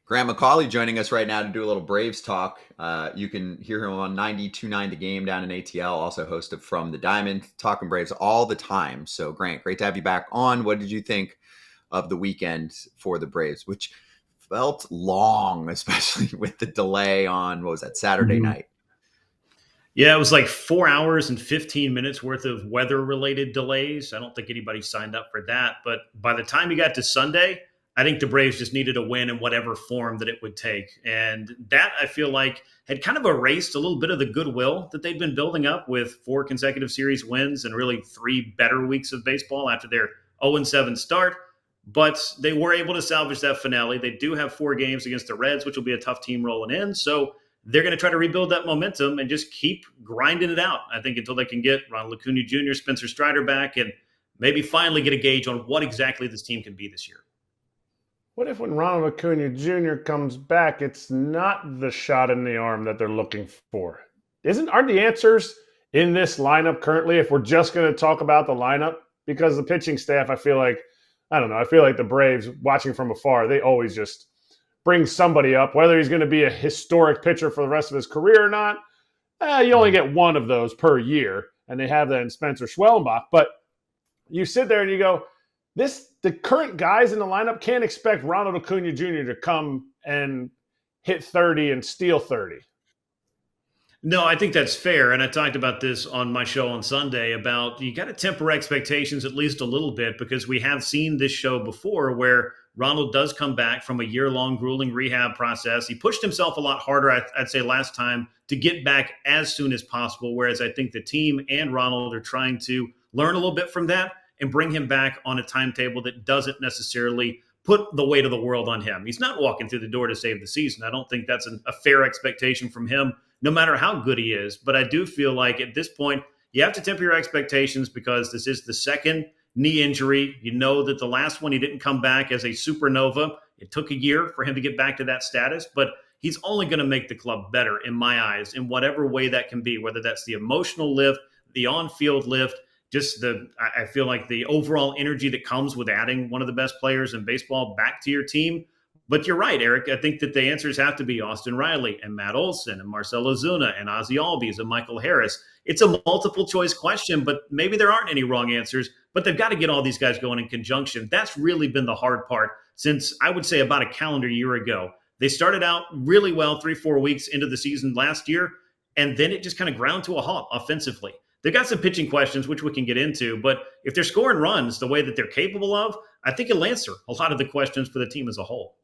Grant McAuley joining us right now to do a little Braves talk. You can hear him on 92.9 The Game down in ATL, also host of From the Diamond, talking Braves all the time. So, Grant, great to have you back on. What did you think of the weekend for the Braves, which felt long, especially with the delay on, what was that, Saturday Mhm. night? Yeah, it was like 4 hours and 15 minutes worth of weather related delays. I don't think anybody signed up for that. But by the time you got to Sunday, I think the Braves just needed a win in whatever form that it would take. And that I feel like had kind of erased a little bit of the goodwill that they'd been building up with four consecutive series wins and really three better weeks of baseball after their 0-7 start. But they were able to salvage that finale. They do have four games against the Reds, which will be a tough team rolling in. So they're going to try to rebuild that momentum and just keep grinding it out, I think, until they can get Ronald Acuña Jr., Spencer Strider back, and maybe finally get a gauge on what exactly this team can be this year. What if when Ronald Acuña Jr. comes back, it's not the shot in the arm that they're looking for? Aren't the answers in this lineup currently, if we're just going to talk about the lineup? Because the pitching staff, I feel like the Braves, watching from afar, they always just bring somebody up, whether he's going to be a historic pitcher for the rest of his career or not. You only get one of those per year, and they have that in Spencer Schwellenbach. But you sit there and you go, the current guys in the lineup can't expect Ronald Acuña Jr. to come and hit 30 and steal 30. No, I think that's fair. And I talked about this on my show on Sunday about you got to temper expectations at least a little bit because we have seen this show before where Ronald does come back from a year-long grueling rehab process. He pushed himself a lot harder, I'd say, last time to get back as soon as possible, whereas I think the team and Ronald are trying to learn a little bit from that and bring him back on a timetable that doesn't necessarily put the weight of the world on him. He's not walking through the door to save the season. I don't think that's a fair expectation from him, no matter how good he is. But I do feel like at this point, you have to temper your expectations because this is the second knee injury. You know that the last one, he didn't come back as a supernova. It took a year for him to get back to that status, but he's only going to make the club better in my eyes in whatever way that can be, whether that's the emotional lift, the on-field lift, I feel like the overall energy that comes with adding one of the best players in baseball back to your team. But you're right, Eric. I think that the answers have to be Austin Riley and Matt Olson and Marcell Ozuna and Ozzie Albies and Michael Harris. It's a multiple choice question, but maybe there aren't any wrong answers, but they've got to get all these guys going in conjunction. That's really been the hard part since I would say about a calendar year ago. They started out really well 3-4 weeks into the season last year, and then it just kind of ground to a halt offensively. They've got some pitching questions, which we can get into, but if they're scoring runs the way that they're capable of, I think it'll answer a lot of the questions for the team as a whole.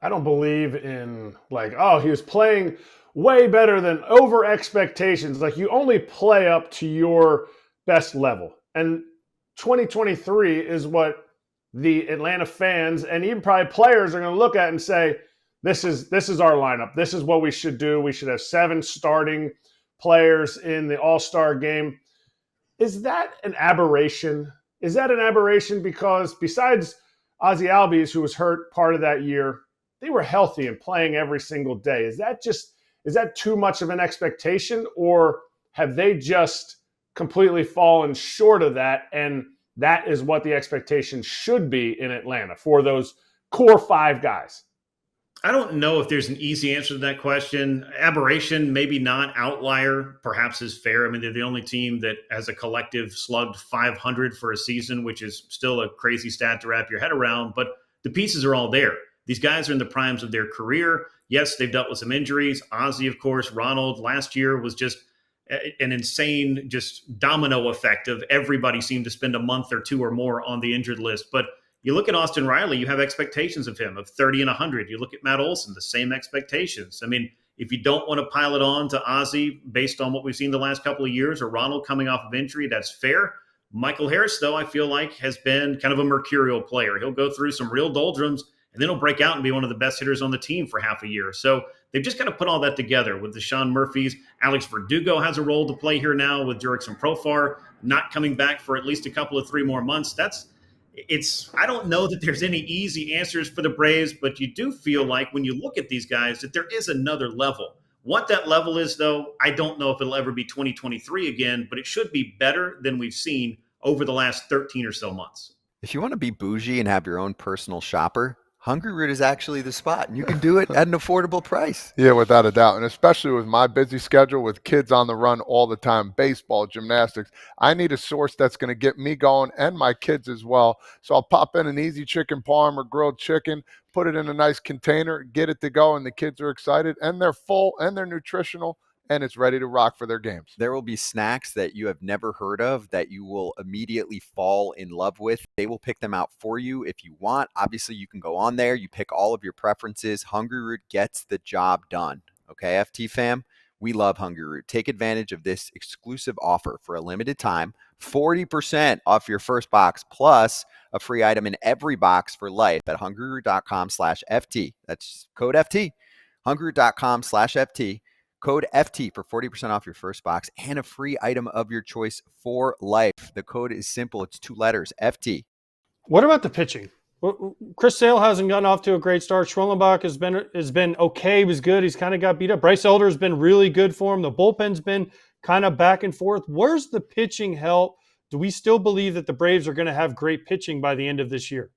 I don't believe in he was playing way better than over expectations. Like, you only play up to your best level. And 2023 is what the Atlanta fans and even probably players are going to look at and say, this is our lineup. This is what we should do. We should have 7 starting players in the All-Star game. Is that an aberration? Is that an aberration? Because besides Ozzie Albies, who was hurt part of that year, they were healthy and playing every single day. Is that too much of an expectation, or have they just completely fallen short of that, and that is what the expectation should be in Atlanta for those core 5 guys? I don't know if there's an easy answer to that question. Aberration, maybe not. Outlier, perhaps, is fair. I mean, they're the only team that, as a collective, slugged 500 for a season, which is still a crazy stat to wrap your head around. But the pieces are all there. These guys are in the primes of their career. Yes, they've dealt with some injuries. Ozzie, of course, Ronald last year was just an insane just domino effect of everybody seemed to spend a month or 2 or more on the injured list. But you look at Austin Riley, you have expectations of him of 30 and 100. You look at Matt Olson, the same expectations. I mean, if you don't want to pile it on to Ozzie based on what we've seen the last couple of years or Ronald coming off of injury, that's fair. Michael Harris, though, I feel like has been kind of a mercurial player. He'll go through some real doldrums, and then he'll break out and be one of the best hitters on the team for half a year. So they've just got to put all that together with the Sean Murphys. Alex Verdugo has a role to play here now with Jurickson Profar not coming back for at least a couple of 3 more months. I don't know that there's any easy answers for the Braves, but you do feel like when you look at these guys that there is another level. What that level is, though, I don't know if it'll ever be 2023 again, but it should be better than we've seen over the last 13 or so months. If you want to be bougie and have your own personal shopper, Hungryroot is actually the spot, and you can do it at an affordable price. Yeah, without a doubt. And especially with my busy schedule with kids on the run all the time, baseball, gymnastics, I need a source that's going to get me going and my kids as well. So I'll pop in an easy chicken parm or grilled chicken, put it in a nice container, get it to go, and the kids are excited, and they're full, and they're nutritional, and it's ready to rock for their games. There will be snacks that you have never heard of that you will immediately fall in love with. They will pick them out for you if you want. Obviously, you can go on there. You pick all of your preferences. Hungryroot gets the job done. Okay, FT fam? We love Hungryroot. Take advantage of this exclusive offer for a limited time. 40% off your first box plus a free item in every box for life at hungryroot.com/FT. That's code FT. hungryroot.com/FT. Code FT for 40% off your first box and a free item of your choice for life. The code is simple. It's 2 letters, FT. What about the pitching? Chris Sale hasn't gotten off to a great start. Schwellenbach has been okay. He was good. He's kind of got beat up. Bryce Elder has been really good for him. The bullpen's been kind of back and forth. Where's the pitching help? Do we still believe that the Braves are going to have great pitching by the end of this year?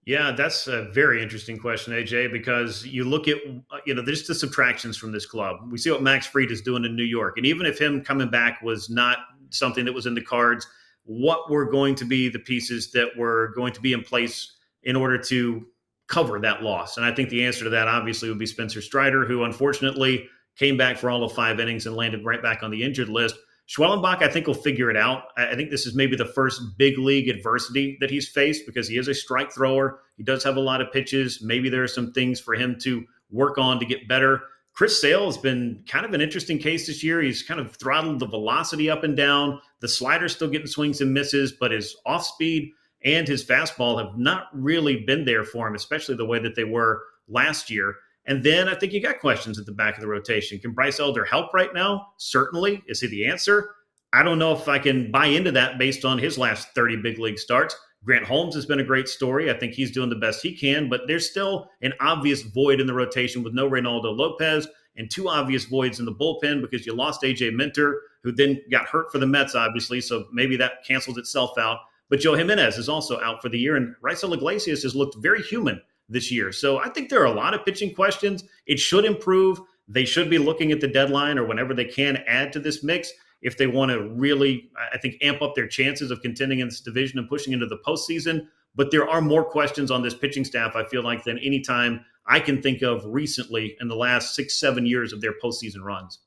Yeah, that's a very interesting question, AJ, because you look at, there's the subtractions from this club. We see what Max Fried is doing in New York. And even if him coming back was not something that was in the cards, what were going to be the pieces that were going to be in place in order to cover that loss? And I think the answer to that obviously would be Spencer Strider, who unfortunately came back for all of 5 innings and landed right back on the injured list. Schwellenbach, I think, will figure it out. I think this is maybe the first big league adversity that he's faced because he is a strike thrower. He does have a lot of pitches. Maybe there are some things for him to work on to get better. Chris Sale has been kind of an interesting case this year. He's kind of throttled the velocity up and down. The slider's still getting swings and misses, but his off speed and his fastball have not really been there for him, especially the way that they were last year. And then I think you got questions at the back of the rotation. Can Bryce Elder help right now? Certainly. Is he the answer? I don't know if I can buy into that based on his last 30 big league starts. Grant Holmes has been a great story. I think he's doing the best he can, but there's still an obvious void in the rotation with no Reynaldo Lopez and 2 obvious voids in the bullpen because you lost AJ Minter, who then got hurt for the Mets, obviously, so maybe that cancels itself out. But Joe Jimenez is also out for the year, and Raisel Iglesias has looked very human this year. So I think there are a lot of pitching questions. It should improve. They should be looking at the deadline or whenever they can add to this mix if they want to really, I think, amp up their chances of contending in this division and pushing into the postseason. But there are more questions on this pitching staff, I feel like, than any time I can think of recently in the last 6-7 years of their postseason runs.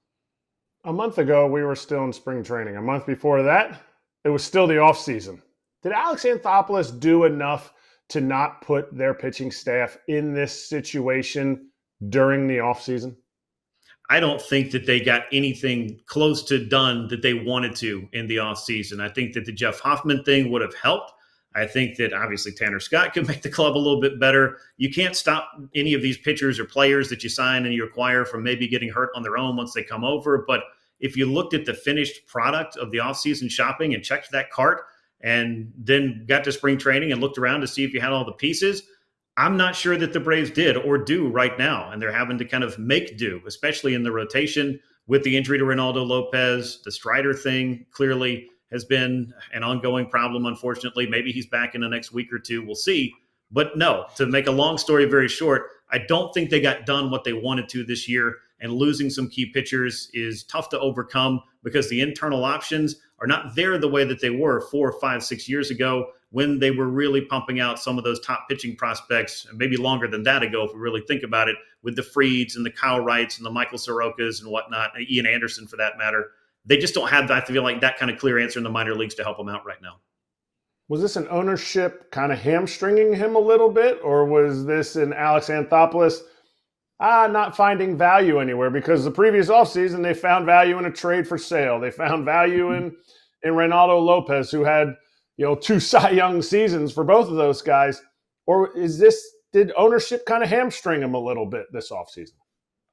A month ago, we were still in spring training. A month before that, it was still the offseason. Did Alex Anthopoulos do enough to not put their pitching staff in this situation during the offseason? I don't think that they got anything close to done that they wanted to in the offseason. I think that the Jeff Hoffman thing would have helped. I think that obviously Tanner Scott could make the club a little bit better. You can't stop any of these pitchers or players that you sign and you acquire from maybe getting hurt on their own once they come over. But if you looked at the finished product of the offseason shopping and checked that cart and then got to spring training and looked around to see if you had all the pieces, I'm not sure that the Braves did or do right now. And they're having to kind of make do, especially in the rotation with the injury to Reynaldo Lopez. The Strider thing clearly has been an ongoing problem, unfortunately. Maybe he's back in the next week or two. We'll see. But no, to make a long story very short, I don't think they got done what they wanted to this year. And losing some key pitchers is tough to overcome because the internal options are not there the way that they were 4, 5, 6 years ago when they were really pumping out some of those top pitching prospects, and maybe longer than that ago if we really think about it, with the Frieds and the Kyle Wrights and the Michael Sorokas and whatnot, and Ian Anderson for that matter. They just don't have, I feel like, that kind of clear answer in the minor leagues to help them out right now. Was this an ownership kind of hamstringing him a little bit, or was this an Alex Anthopoulos not finding value anywhere? Because the previous offseason, they found value in a trade for Sale. They found value in Reynaldo Lopez, who had 2 Cy Young seasons for both of those guys. Or did ownership kind of hamstring him a little bit this offseason?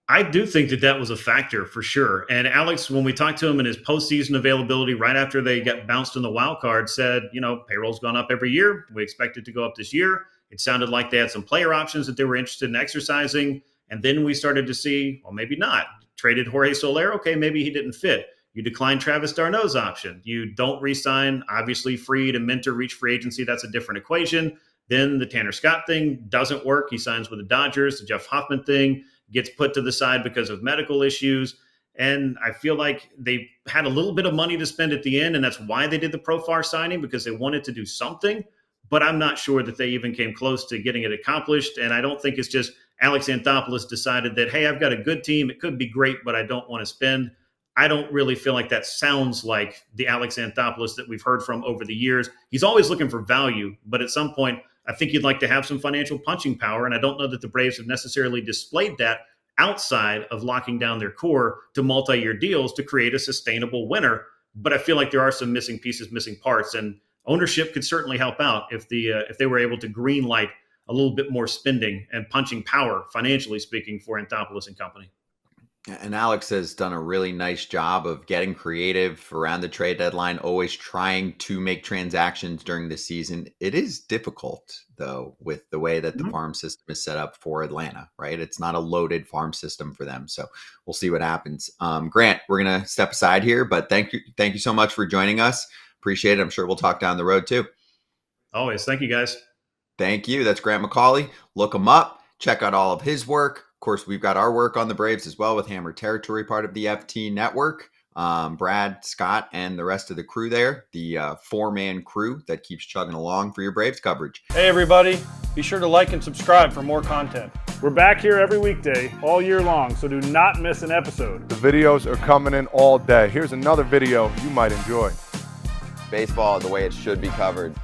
I do think that was a factor for sure. And Alex, when we talked to him in his postseason availability right after they got bounced in the wild card, said, payroll's gone up every year. We expect it to go up this year. It sounded like they had some player options that they were interested in exercising. And then we started to see, well, maybe not. Traded Jorge Soler. Okay, maybe he didn't fit. You decline Travis d'Arnaud's option. You don't re-sign, obviously, Fried and Minter reach free agency. That's a different equation. Then the Tanner Scott thing doesn't work. He signs with the Dodgers. The Jeff Hoffman thing gets put to the side because of medical issues. And I feel like they had a little bit of money to spend at the end, and that's why they did the Profar signing, because they wanted to do something. But I'm not sure that they even came close to getting it accomplished. And I don't think it's just Alex Anthopoulos decided that, hey, I've got a good team. It could be great, but I don't want to spend. I don't really feel like that sounds like the Alex Anthopoulos that we've heard from over the years. He's always looking for value, but at some point, I think you'd like to have some financial punching power. And I don't know that the Braves have necessarily displayed that outside of locking down their core to multi-year deals to create a sustainable winner. But I feel like there are some missing pieces, missing parts, and ownership could certainly help out if they were able to green light a little bit more spending and punching power, financially speaking, for Anthopoulos and company. And Alex has done a really nice job of getting creative around the trade deadline, always trying to make transactions during the season. It is difficult, though, with the way that the farm system is set up for Atlanta, right? It's not a loaded farm system for them. So we'll see what happens. Grant, we're going to step aside here, but thank you so much for joining us. Appreciate it. I'm sure we'll talk down the road too. Always. Thank you, guys. Thank you. That's Grant McAuley. Look him up. Check out all of his work. Of course, we've got our work on the Braves as well with Hammer Territory, part of the FT network. Brad, Scott, and the rest of the crew there, the four-man crew that keeps chugging along for your Braves coverage. Hey, everybody. Be sure to like and subscribe for more content. We're back here every weekday, all year long, so do not miss an episode. The videos are coming in all day. Here's another video you might enjoy. Baseball the way it should be covered.